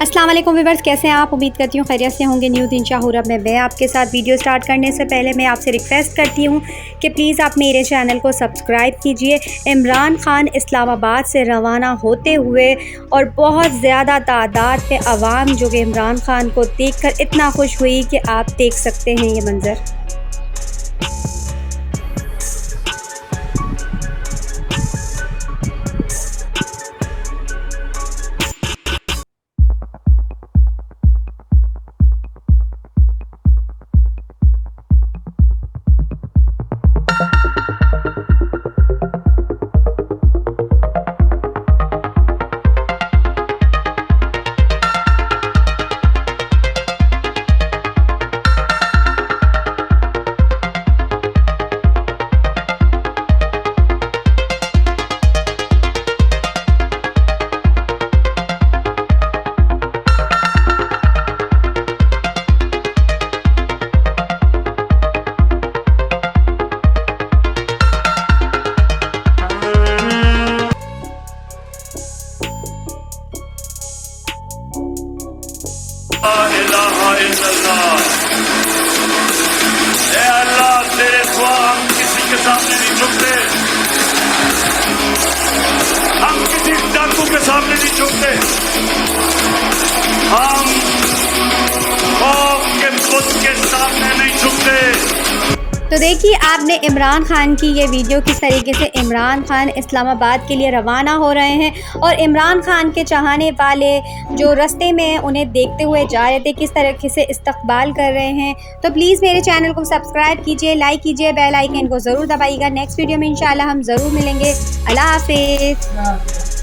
अस्सलाम वालेकुम व्यूअर्स, कैसे हैं आप? उम्मीद करती हूँ खैरियत से होंगे। न्यू दिन शाहूर अब मैं आपके साथ वीडियो स्टार्ट करने से पहले मैं आपसे रिक्वेस्ट करती हूँ कि प्लीज़ आप मेरे चैनल को सब्सक्राइब कीजिए। इमरान खान इस्लामाबाद से रवाना होते हुए और बहुत ज़्यादा तादाद में आवाम जो कि इमरान खान को देखकर इतना खुश हुई कि आप देख सकते हैं ये मंज़र। अल्लाह तेरे दुआ हम किसी के सामने नहीं झुकते, हम किसी डाकू के सामने नहीं झुकते, हम खौफ के बुत के सामने नहीं झुकते। तो देखिए आपने इमरान खान की ये वीडियो किस तरीके से इमरान खान इस्लामाबाद के लिए रवाना हो रहे हैं और इमरान खान के चाहने वाले जो रास्ते में उन्हें देखते हुए जा रहे थे किस तरीके से इस्तकबाल कर रहे हैं। तो प्लीज़ मेरे चैनल को सब्सक्राइब कीजिए, लाइक कीजिए, बेल आइकन को ज़रूर दबाइएगा। नेक्स्ट वीडियो में इंशाल्लाह हम ज़रूर मिलेंगे। अल्लाह हाफिज़।